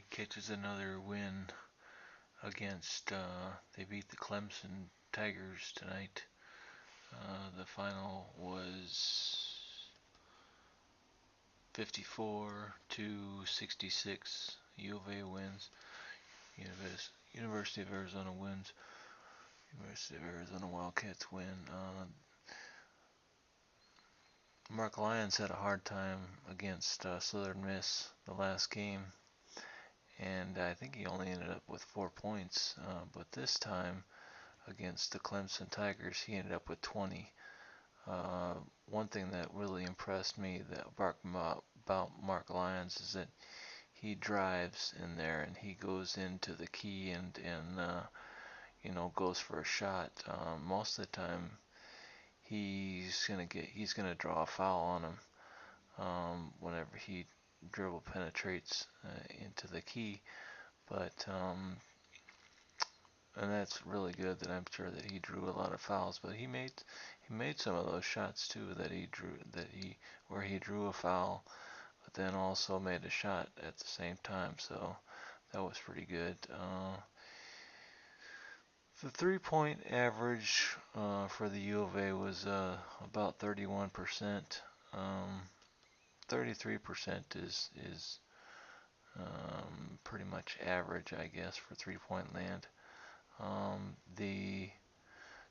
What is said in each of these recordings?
catches another win against, they beat the Clemson Tigers tonight. The final was 54 to 66. U of A wins. University of Arizona wins. University of Arizona Wildcats win. Mark Lyons had a hard time against Southern Miss the last game, and I think he only ended up with 4 points. But this time against the Clemson Tigers, he ended up with 20. One thing that really impressed me about Mark Lyons is that he drives in there and he goes into the key and goes for a shot. Most of the time he's gonna draw a foul on him whenever he dribble penetrates into the key. But and that's really good that I'm sure that he drew a lot of fouls, but he made some of those shots too that he drew where he drew a foul, but then also made a shot at the same time. So that was pretty good. The 3-point average for the U of A was about 31%. 33% is pretty much average, I guess, for 3-point land. The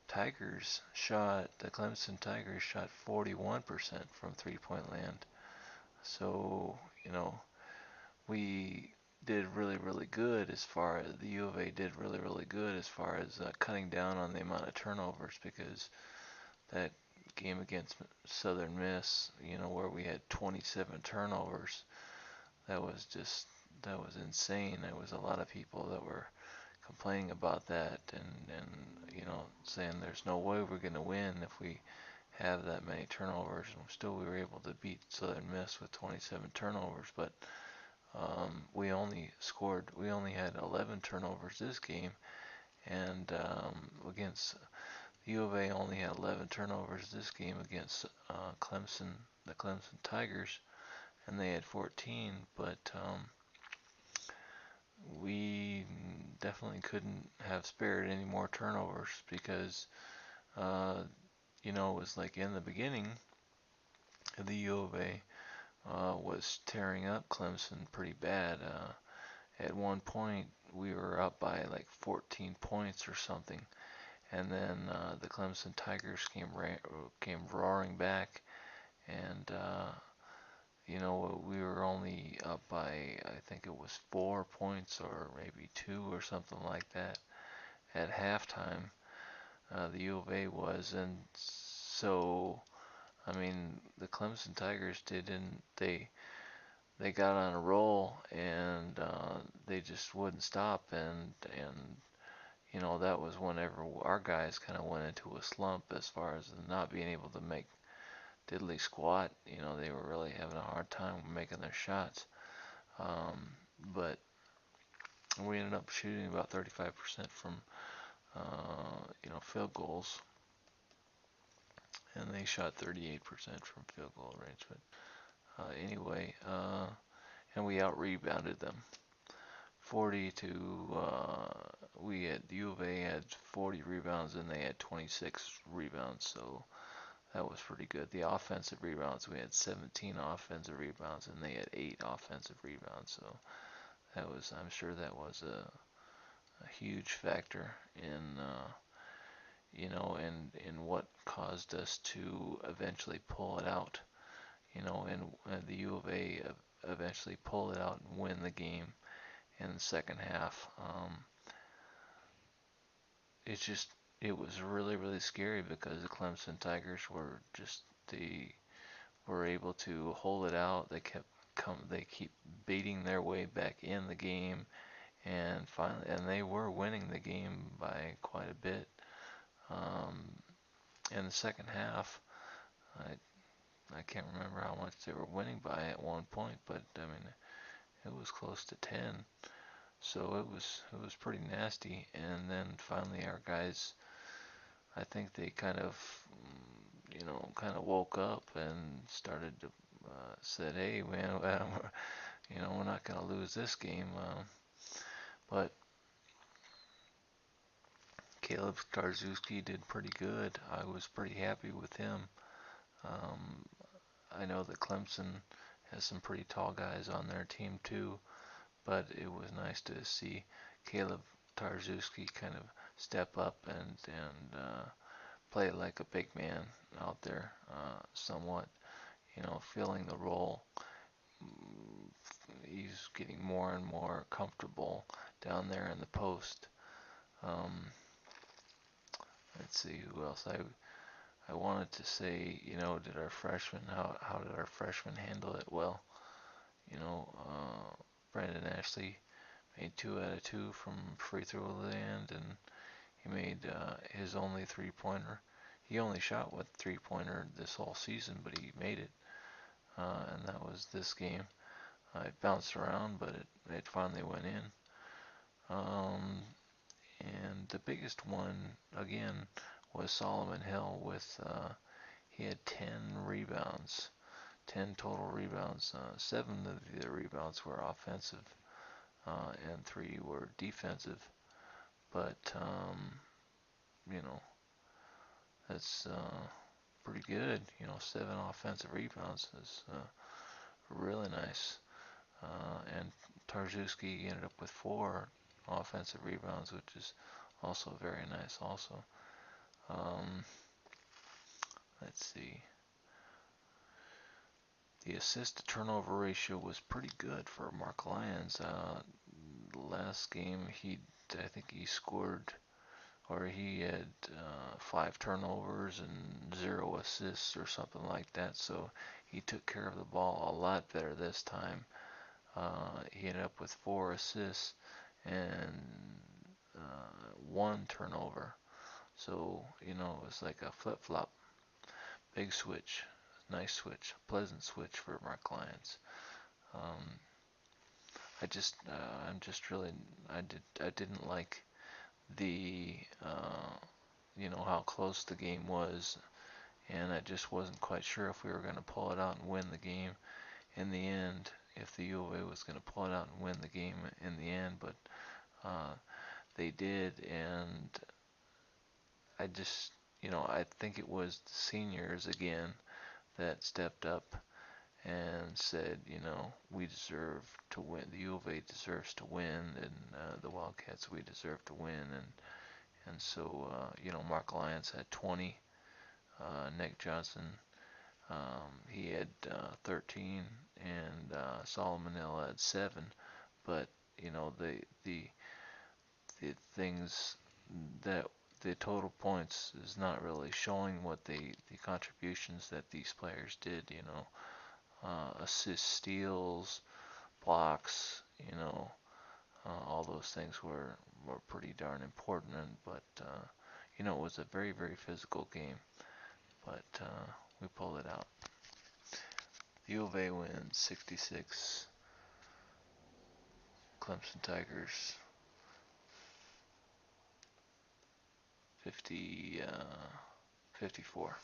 Clemson Tigers shot 41% from 3-point land. So, we did really, really good as far as the U of A did really, really good as far as cutting down on the amount of turnovers, because that game against Southern Miss, where we had 27 turnovers, that was insane. There was a lot of people that were complaining about that and saying there's no way we're going to win if we have that many turnovers. And still we were able to beat Southern Miss with 27 turnovers, but we only had 11 turnovers this game, and against the U of A only had 11 turnovers this game against the Clemson Tigers, and they had 14. But we definitely couldn't have spared any more turnovers because, it was like in the beginning, the U of A was tearing up Clemson pretty bad. At one point, we were up by like 14 points or something, and then the Clemson Tigers came roaring back, and we were only up by, I think it was 4 points or maybe two or something like that at halftime. The U of A was, and so I mean the Clemson Tigers didn't they got on a roll, and they just wouldn't stop, and that was whenever our guys kind of went into a slump as far as not being able to make diddly squat. They were really having a hard time making their shots. But we ended up shooting about 35% from field goals, and they shot 38% from field goal range. But anyway, and we out rebounded them 40 to the U of A had 40 rebounds and they had 26 rebounds, so that was pretty good. The offensive rebounds, we had 17 offensive rebounds and they had 8 offensive rebounds, so I'm sure that was a huge factor in in what caused us to eventually pull it out. And the U of A eventually pull it out and win the game in the second half. It's just it was really, really scary because the Clemson Tigers they were able to hold it out. They keep beating their way back in the game, and finally, and they were winning the game by quite a bit. In the second half, I can't remember how much they were winning by at one point, but I mean it was close to 10. So it was pretty nasty. And then finally our guys, I think they kind of woke up and started to said, "Hey man, we're not going to lose this game. But Caleb Tarczewski did pretty good. I was pretty happy with him. Um, I know that Clemson has some pretty tall guys on their team too, but it was nice to see Caleb Tarczewski kind of step up and play like a big man out there, somewhat, filling the role. He's getting more and more comfortable down there in the post. Um, let's see who else I wanted to say. Did our freshmen how did our freshmen handle it? Well, Brandon Ashley made 2 out of 2 from free throw land, and he made his only three-pointer. He only shot with three-pointer this whole season, but he made it, and that was this game. It bounced around, but it finally went in. Um, and the biggest one, again, was Solomon Hill he had 10 rebounds, 10 total rebounds. 7 of the rebounds were offensive, and 3 were defensive. But, you know, that's pretty good. 7 offensive rebounds is really nice. And Tarczewski ended up with 4 offensive rebounds, which is also very nice. Also, um, let's see. The assist to turnover ratio was pretty good for Mark Lyons. Last game, I think he scored, or he had 5 turnovers and 0 assists or something like that. So he took care of the ball a lot better this time. He ended up with 4 assists and 1 turnover. So, it was like a flip-flop. Big switch. Nice switch. Pleasant switch for Mark Lyons. Um, I'm just really, I didn't like the, how close the game was, and I just wasn't quite sure if we were going to pull it out and win the game in the end, if the U of A was going to pull it out and win the game in the end, but they did, and I just, I think it was the seniors again that stepped up and said, we deserve to win. The U of A deserves to win, and the Wildcats, we deserve to win. And so, Mark Lyons had 20. Nick Johnson, he had 13, and Solomon Hill had 7. But the things that the total points is not really showing what the contributions that these players did. Assists, steals, blocks, all those things were pretty darn important. But it was a very, very physical game. But we pulled it out. The U of A wins 66. Clemson Tigers 50, 54.